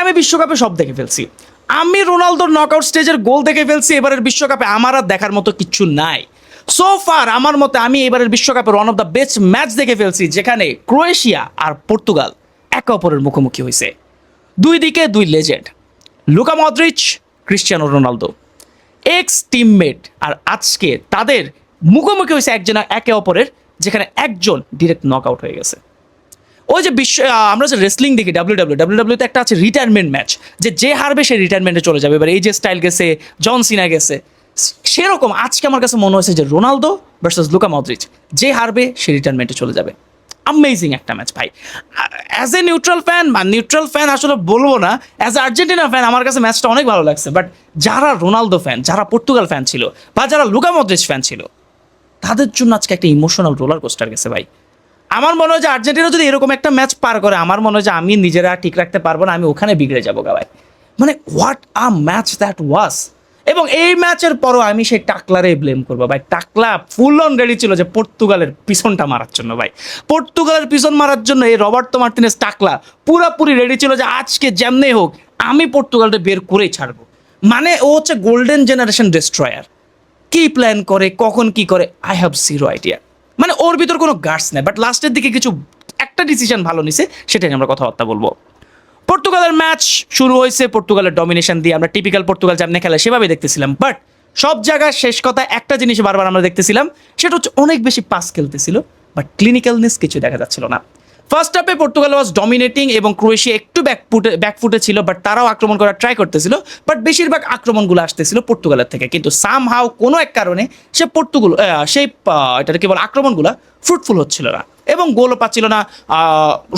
আমি বিশ্বকাপে সব দেখে ফেলছি, আমি রোনালদোর নকআউট স্টেজের গোল দেখে ফেলছি, এবারের বিশ্বকাপে আমার আর দেখার মতো কিচ্ছু নাই। সো ফার আমার মতে আমি এবারের বিশ্বকাপের one of the best match দেখে ফেলছি, যেখানে ক্রোয়েশিয়া আর পর্তুগাল একে অপরের মুখোমুখি হয়েছে। দুই দিকে দুই legend, Luka Modric, Cristiano Ronaldo, ex teammate, আর আজকে তাদের মুখোমুখি হয়েছে একজন একে অপরের, যেখানে একজন ডিরেক্ট নকআউট হয়ে গেছে। ওই যে আমরা যে রেসলিং দেখি ডাব্লিউতে একটা আছে রিটায়ারমেন্ট ম্যাচ, যে হারবে সে রিটায়ারমেন্টে চলে যাবে। এবার এই যে স্টাইল গেছে, জন সিনা গেছে, সেরকম আজকে আমার কাছে মনে হয়েছে যে রোনালদো ভার্সেস লুকা মদ্রিচ, যে হারবে সে রিটায়ারমেন্টে চলে যাবে। অ্যামেজিং একটা ম্যাচ ভাই। অ্যাজ এ নিউট্রাল ফ্যান আসলে বলবো না, অ্যাজ এ আর্জেন্টিনা ফ্যান আমার কাছে ম্যাচটা অনেক ভালো লাগছে। বাট যারা রোনালদো ফ্যান, যারা পর্তুগাল ফ্যান ছিল, বা যারা লুকা মদ্রিচ ফ্যান ছিল, তাদের জন্য আজকে একটা ইমোশনাল রোলার কোস্টার গেছে ভাই। আমার মনে হয় যে আর্জেন্টিনা যদি এরকম একটা ম্যাচ পার করে, আমার মনে হয় যে আমি নিজেরা ঠিক রাখতে পারবো না, আমি ওখানে বিগড়ে যাবো গা ভাই। মানে what a match that was. এবং এই ম্যাচের পরও আমি সেই টাকলারে ব্লেম করবো ভাই। টাকলা ফুল অন রেডি ছিল যে পর্তুগালের পিছনটা মারার জন্য ভাই, পর্তুগালের পিছন মারার জন্য এই রবার্তো মার্টিনেজ টাকলা পুরাপুরি রেডি ছিল যে আজকে যেমনি হোক আমি পর্তুগালটা বের করেই ছাড়বো। মানে ও হচ্ছে গোল্ডেন জেনারেশন ডেস্ট্রয়ার। কি প্ল্যান করে, কখন কি করে, আই হ্যাভ জিরো আইডিয়া। মানে ওর ভিতর কোনো গার্ডস নেই, বাট লাস্টের দিকে কিছু একটা ডিসিশন ভালো নিছে, সেটা নিয়ে আমরা কথাবার্তা বলবো। পর্তুগালের ম্যাচ শুরু হয়েছে পর্তুগালের ডমিনেশন দিয়ে, আমরা টিপিক্যাল পর্তুগাল যেমনি খেলে সেভাবে দেখতেছিলাম। বাট সব জায়গায় শেষ কথা একটা জিনিস বারবার আমরা দেখতেছিলাম, সেটা হচ্ছে অনেক বেশি পাস খেলতেছিল, বাট ক্লিনিক্যালনেস কিছু দেখা যাচ্ছিল না। ফার্স্ট হাফে পর্তুগাল ওয়াজ ডমিনেটিং এবং ক্রোয়েশিয়া একটু ব্যাকফুটে ছিল, বাট তারাও আক্রমণ করার ট্রাই করতেছিল, বাট বেশিরভাগ আক্রমণগুলো আসতেছিল পর্তুগালের থেকে। কিন্তু সামহাও কোনো এক কারণে এটা কি বলে আক্রমণগুলো ফ্রুটফুল হচ্ছিল না এবং গোলও পাচ্ছিল না।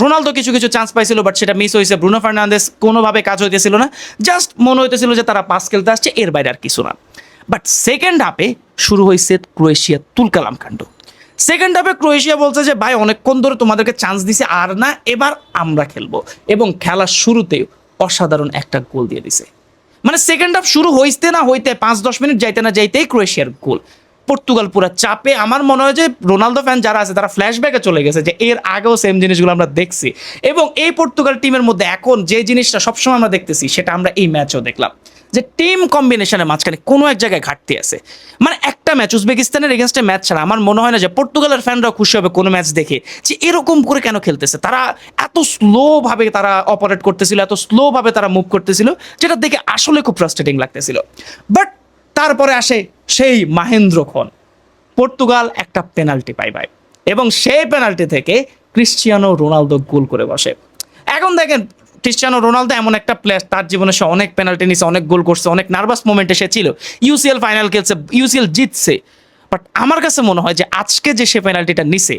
রোনালদো কিছু কিছু চান্স পাইছিল, বাট সেটা মিস হয়েছে। ব্রুনো ফার্নান্দেস কোনোভাবে কাজ হইতেছিল না, জাস্ট মনে হইতেছিল যে তারা পাস খেলতে আসছে, এর বাইরে আর কিছু না। বাট সেকেন্ড হাফে শুরু হয়েছে ক্রোয়েশিয়া তুলকালাম কাণ্ড। সেকেন্ড হাফে ক্রোয়েশিয়া বলছে যে ভাই অনেকক্ষণ ধরে তোমাদেরকে চান্স দিছে, আর না, এবার আমরা খেলবো। এবং খেলার শুরুতেই অসাধারণ একটা গোল দিয়ে দিছে। মানে সেকেন্ড হাফ শুরু হইতে না হইতে 5-10 মিনিট যাইতে না যাইতেই ক্রোয়েশিয়ার গোল। পর্তুগাল পুরো চাপে। আমার মনে হয় যে রোনালদো ফ্যান যারা আছে তারা ফ্ল্যাশব্যাকে চলে গেছে যে এর আগেও সেম জিনিসগুলো আমরা দেখছি। এবং এই পর্তুগাল টিমের মধ্যে এখন যে জিনিসটা সবসময় আমরা দেখতেছি, সেটা আমরা এই ম্যাচেও দেখলাম, যে টিম কম্বিনেশনের মাঝখানে কোনো এক জায়গায় ঘাটতি আছে। মানে একটা ম্যাচ উজবেকিস্তানের এগেনস্টে ম্যাচ ছাড়া আমার মনে হয় না যে পর্তুগালের ফ্যানরাও খুশি হবে কোনো ম্যাচ দেখে যে এরকম করে কেন খেলতেছে। তারা এত স্লোভাবে তারা অপারেট করতেছিল, এত স্লোভাবে তারা মুভ করতেছিল, যেটা দেখে আসলে খুব ফ্রাস্ট্রেটিং লাগতেছিল। বাট তারপরে আসে সেই মাহেন্দ্রক্ষণ, পর্তুগাল একটা পেনাল্টি পায় ভাই, এবং সেই পেনাল্টি থেকে ক্রিস্টিয়ানো রোনালদো গোল করে বসে। এখন দেখেন ক্রিস্টিয়ানো রোনালদো এমন একটা প্লেয়ার, তার জীবনে সে অনেক পেনাল্টি নিছে, অনেক গোল করছে, অনেক নার্ভাস মোমেন্টে সে ছিল, ইউসিএল ফাইনাল খেলছে, ইউসিএল জিতছে। বাট আমার কাছে মনে হয় যে আজকে যে সে পেনাল্টিটা নিছে,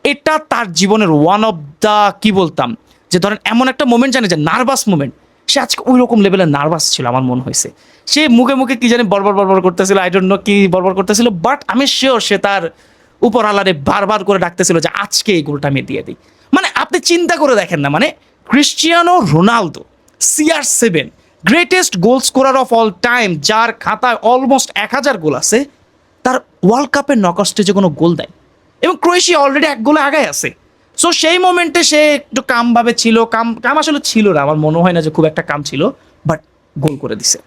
এটা তার জীবনের ওয়ান অফ দ্য কি বলতাম, যে ধরেন এমন একটা মোমেন্ট জানি যে নার্ভাস মোমেন্ট, সে আজকে ওই রকম লেভেলের নার্ভাস ছিল আমার মনে হয়েছে। সে মুখে মুখে কি জানি বরবর করতেছিল, আই ডোন্ট নো কি বরবর করতেছিল, বাট আমি শিওর সে তার উপর আলারে বারবার করে ডাকতেছিল যে আজকে এই গোলটা আমি দিয়ে দিই। মানে আপনি চিন্তা করে দেখেন না, মানে Cristiano Ronaldo CR7 greatest goal scorer of all time, যার খাতায় অলমোস্ট 1000 গোল আছে, তার ওয়ার্ল্ড কাপের নকআউট স্টেজে কোনো গোল দেয়, এবং ক্রোয়েশিয়া অলরেডি 1 গোলে আগায় আছে। সো সেই মোমেন্টে সে একটু কামভাবে ছিল, কাম আসলে ছিল না, আমার মনে হয় না যে খুব একটা কাম ছিল, বাট গোল করে দিছে।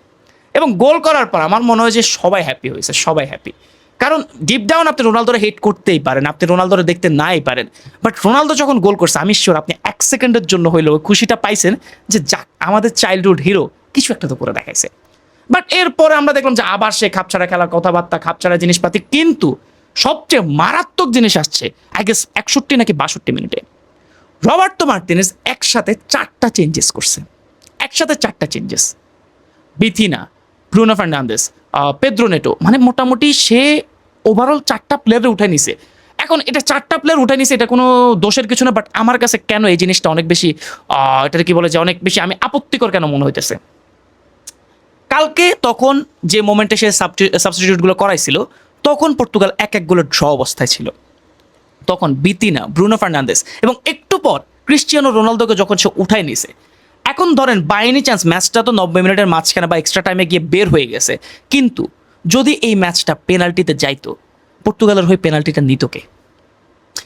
এবং গোল করার পর আমার মনে হয় যে সবাই হ্যাপি হয়েছে, সবাই হ্যাপি। কারণ ডিপ ডাউন আপনি রোনালদোরে হেট করতেই পারেন, আপনি রোনালদোরে দেখতে নাই পারেন, বাট রোনালদো যখন গোল করছে আমি শিওর আপনি 1 সেকেন্ডের জন্য হইলেও খুশিটা পাইছেন যে যাক আমাদের চাইল্ডহুড হিরো কিছু একটা তো করে দেখাইছে। বাট এরপরে আমরা দেখলাম যে আবার সে খাপছাড়া খেলার কথাবার্তা, খাপছাড়া জিনিসপাতি। কিন্তু সবচেয়ে মারাত্মক জিনিস আসছে আই গেস 61 নাকি 62 মিনিটে রবার্তো মার্টিনেজ একসাথে 4টা চেঞ্জেস করছে। একসাথে 4টা changes, Vitinha, Bruno Fernandes, Pedro Neto, মানে মোটামুটি সে ওভারঅল 4টা প্লেয়ারে উঠে নিছে। এখন এটা 4টা প্লেয়ার উঠে নিছে, এটা কোনো দোষের কিছু না, বাট আমার কাছে কেন এই জিনিসটা অনেক বেশি এটা কি বলে যে অনেক বেশি আমি আপত্তিকর কেন মনে হইতেছে। কালকে তখন যে মোমেন্টে সে সাবস্টিটিউটগুলো করাইছিল, তখন পর্তুগাল 1-1 গোলের ড্র অবস্থায় ছিল। তখন বিতিনা, ব্রুনো ফার্নান্দেস এবং একটু পর ক্রিস্টিয়ানো রোনালদোকে যখন সে উঠাই নিছে, এখন ধরেন বাই এনি চান্স ম্যাচটা তো 90 মিনিটের মাঝখানে বা এক্সট্রা টাইমে গিয়ে বের হয়ে গেছে, কিন্তু যদি এই ম্যাচটা পেনাল্টিতে যাইতো, পর্তুগালের হয়ে পেনাল্টিটা নিত কে?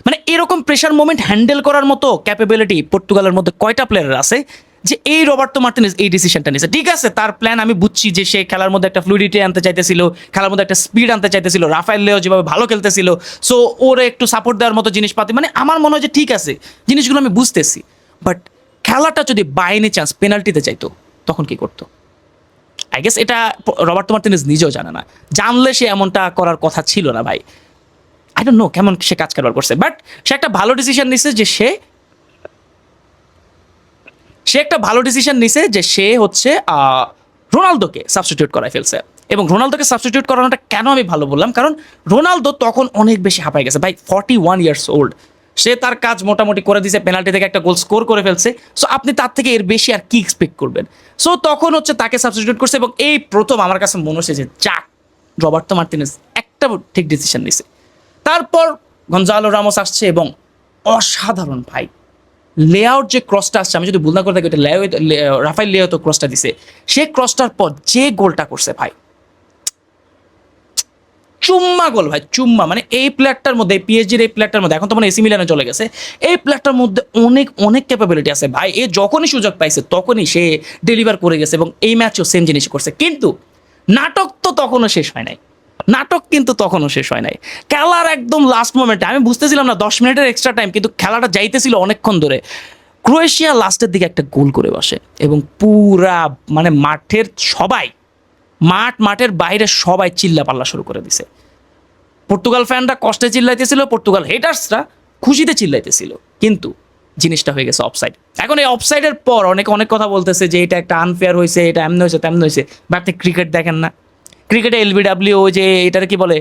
মানে এরকম প্রেশার মোমেন্ট হ্যান্ডেল করার মতো ক্যাপাবিলিটি পর্তুগালের মধ্যে কয়টা প্লেয়ার আছে যে এই রবার্তো মার্টিনেজ এই ডিসিশনটা নিয়েছে? ঠিক আছে, তার প্ল্যান আমি বুঝছি যে সে খেলার মধ্যে একটা ফ্লুইডিটি আনতে চাইতেছিল, খেলার মধ্যে একটা স্পিড আনতে চাইতেছিল, রাফায়েল লিও যেভাবে ভালো খেলতেছিল, সো ওরে একটু সাপোর্ট দেওয়ার মতো জিনিসপাতি, মানে আমার মনে হয় যে ঠিক আছে, জিনিসগুলো আমি বুঝতেছি। বাট খেলাটা যদি বাই এনি চান্স পেনাল্টিতে চাইতো তখন কি করতো? আই গেস এটা রবার্তো মার্টিনেজ নিজেও জানে না, জানলে সে এমনটা করার কথা ছিল না ভাই। আই ডোন্ট নো কেমন সে কাজ কারবার করছে, বাট সে একটা ভালো ডিসিশন নিছে যে সে একটা ভালো ডিসিশন নিছে যে সে হচ্ছে রোনালদোকে সাবস্টিটিউট করাই ফেলছে। এবং রোনালদোকে সাবস্টিটিউট করানোটা কেন আমি ভালো বললাম, কারণ রোনালদো তখন অনেক বেশি হাঁপাই গেছে ভাই, 41 ইয়ার্স ওল্ড, সে তার কাজ মোটামুটি করে দিছে, পেনাল্টি থেকে একটা গোল স্কোর করে ফেলছে, সো আপনি তার থেকে এর বেশি আর কি এক্সপেক্ট করবেন? সো তখন হচ্ছে তাকে সাবস্টিটিউট করছে, এবং এই প্রথম আমার কাছে মনে হচ্ছে যে যাক, রবার্তো মার্টিনেজ একটা ঠিক ডিসিশন নিছে। তারপর গঞ্জালো রামোস আসছে এবং অসাধারণ ভাই লেআউট যে ক্রসটা আসছে, আমি যদি ভুল না করে থাকি ওটা রাফায়েল লিও তো ক্রসটা দিছে, সে ক্রসটার পর যে গোলটা করছে ভাই, চুম্মা গোল ভাই, চুম্মা। মানে এই প্লেয়ারটার মধ্যে, পিএসজির এই প্লেয়ারটার মধ্যে, এখন তো মানে এসি মিলানে চলে গেছে, এই প্লেয়ারটার মধ্যে অনেক অনেক ক্যাপাবিলিটি আছে ভাই। এ যখনই সুযোগ পাইছে তখনই সে ডেলিভার করে গেছে, এবং এই ম্যাচও সেম জিনিস করছে। কিন্তু নাটক তো তখনও শেষ হয় নাই, নাটক কিন্তু তখনও শেষ হয় নাই। খেলার একদম লাস্ট মোমেন্টে আমি বুঝতেছিলাম না 10 মিনিটের এক্সট্রা টাইম, কিন্তু খেলাটা যাইতেছিল অনেকক্ষণ ধরে, ক্রোয়েশিয়া লাস্টের দিকে একটা গোল করে বসে, এবং পুরা মানে মাঠের বাইরে সবাই চিল্লা পাল্লা শুরু করে দিছে। পর্তুগাল ফ্যানরা কষ্টে চিল্লাইতেছিল, পর্তুগাল হেটার্সরা খুশিতে চিল্লাইতেছিল, কিন্তু জিনিসটা হয়ে গেছে অফসাইড। এখন এই অফসাইডের পর অনেক কথা বলতেছে যে এটা একটা আনফেয়ার হয়েছে, এটা এমন হয়েছে তেমন হয়েছে, বা আপনি ক্রিকেট দেখেন না? ক্রিকেটে এলবিডাব্লিউ যে এটার কি বলে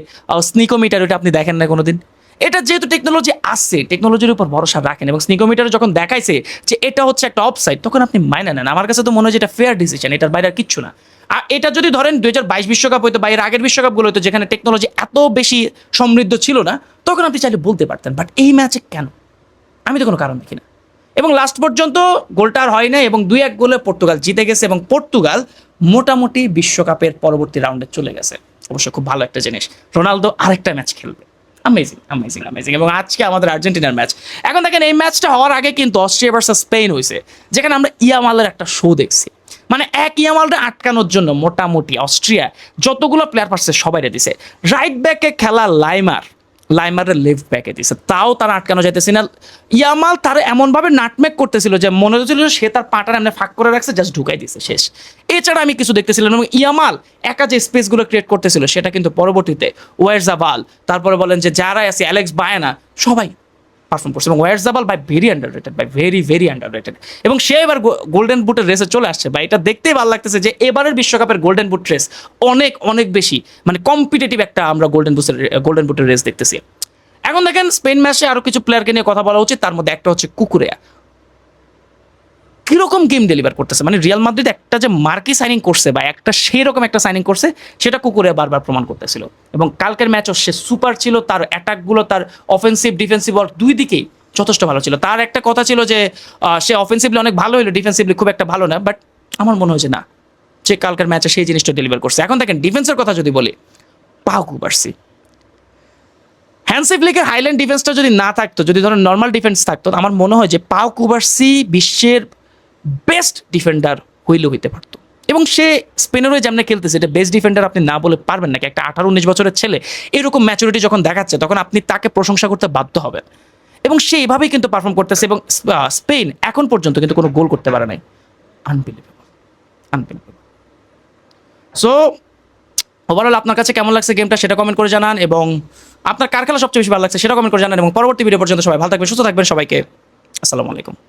স্নিকোমিটার, ওটা আপনি দেখেন না কোনোদিন? এটা যেহেতু টেকনোলজি আসছে, টেকনোলজির উপর ভরসা রাখেন, এবং স্নিকোমিটারে যখন দেখাইছে যে এটা হচ্ছে একটা অফসাইড, তখন আপনি মাইনে নেন। আমার কাছে তো মনে হয় যে এটা ফেয়ার ডিসিশন, এটার বাইরে আর কিচ্ছু না। আর এটা যদি ধরেন 2022 বিশ্বকাপ হইতো বা এর আগের বিশ্বকাপগুলো হইতো, যেখানে টেকনোলজি এত বেশি সমৃদ্ধ ছিল না, তখন আপনি চাইলে বলতে পারতেন। বাট এই ম্যাচে কেন? আমি তো কোনো কারণ দেখি না। এবং লাস্ট পর্যন্ত গোলটা আর হয় না, এবং 2-1 গোলে পর্তুগাল জিতে গেছে, এবং পর্তুগাল মোটামুটি বিশ্বকাপের পরবর্তী রাউন্ডে চলে গেছে। অবশ্য খুব ভালো একটা জিনিস, রোনালদো আরেকটা ম্যাচ খেলবে। Amazing amazing amazing. এবং আজকে আমাদের আর্জেন্টিনার ম্যাচ। এখন দেখেন, এই ম্যাচটা হওয়ার আগে কিন্তু অস্ট্রিয়া ভার্সেস স্পেন হয়েছে, যেখানে আমরা ইয়ামালের একটা শো দেখছি। মানে এক ইয়ামালটা আটকানোর জন্য মোটামুটি অস্ট্রিয়া যতগুলো প্লেয়ার পারছে সবাই দিছে। রাইট ব্যাকে খেলা লাইমারের লেফট ব্যাকে দিছে, তাও তারা আটকানো যাইতেছে না। ইয়ামাল তার এমনভাবে নাটমেক করতেছিল যে মনে হচ্ছিল সে তার পাটার এমনি ফাঁক করে রাখছে, জাস্ট ঢুকাই দিছে, শেষ। এছাড়া আমি কিছু দেখতেছিলাম। এবং ইয়ামাল একা যে স্পেসগুলো ক্রিয়েট করতেছিল, সেটা কিন্তু পরবর্তীতে ওয়ারজাবাল, তারপরে বলেন যে যারা আছে অ্যালেক্স বায়ানা, সবাই পারফর্ম করছে। এবং ওয়ারজাবাল ভাই ভেরি আন্ডাররেটেড, ভাই ভেরি আন্ডাররেটেড। এবং সে এবার গোল্ডেন বুটের রেসে চলে আসছে ভাই। এটা দেখতেই ভালো লাগতেছে যে এবারের বিশ্বকাপের গোল্ডেন বুট রেস অনেক বেশি মানে কম্পিটিটিভ একটা আমরা গোল্ডেন বুটের রেস দেখতেছি। এখন দেখেন, স্পেন ম্যাচে আরো কিছু প্লেয়ারকে নিয়ে কথা বলা উচিত। তার মধ্যে একটা হচ্ছে কুকুরেয়া। কিরকম গেম ডেলিভার করতেছে, মানে রিয়াল মাদ্রিদ একটা যে মার্কি সাইনিং করছে বা একটা সেই রকম একটা সাইনিং করছে, সেটা কুকুরেয়া বারবার প্রমাণ করতেছিল। এবং কালকের ম্যাচও সে সুপার ছিল, তার অ্যাটাকগুলো, তার অফেন্সিভ ডিফেন্সিভ দুই দিকেই যথেষ্ট ভালো ছিল। তার একটা কথা ছিল যে সে অফেন্সিভলি অনেক ভালো হলো, ডিফেন্সিভলি খুব একটা ভালো না, বাট আমার মনে হয়েছে না যে কালকের ম্যাচে সেই জিনিসটা ডেলিভার করছে। এখন দেখেন, ডিফেন্সের কথা যদি বলি, পাও কুবার্সি, হ্যান্সি ফ্লিকের হাইল্যান্ড ডিফেন্সটা যদি না থাকতো, যদি ধরেন নর্মাল ডিফেন্স থাকতো, আমার মনে হয় যে পাও কুবার্সি বিশ্বের বেস্ট ডিফেন্ডার হইতে পারতো। এবং সে স্পেনের হয়ে যেমন খেলতেছে, এটা বেস্ট ডিফেন্ডার আপনি না বলে পারবেন নাকি? একটা 18-19 বছরের ছেলে এরকম ম্যাচুরিটি যখন দেখাচ্ছে, তখন আপনি তাকে প্রশংসা করতে বাধ্য হবেন। এবং সে এভাবেই কিন্তু পারফর্ম করতেছে। এবং স্পেন এখন পর্যন্ত কিন্তু কোনো গোল করতে পারে নাই। আনবিলিভেবল। সো ওভারঅল আপনার কাছে কেমন লাগছে গেমটা, সেটা কমেন্ট করে জানান। এবং আপনার কার খেলা সবচেয়ে বেশি ভালো লাগছে, সেটা কমেন্ট করে জানান। এবং পরবর্তী ভিডিও পর্যন্ত সবাই ভালো থাকবেন, সুস্থ থাকবেন। সবাইকে আসসালামু আলাইকুম।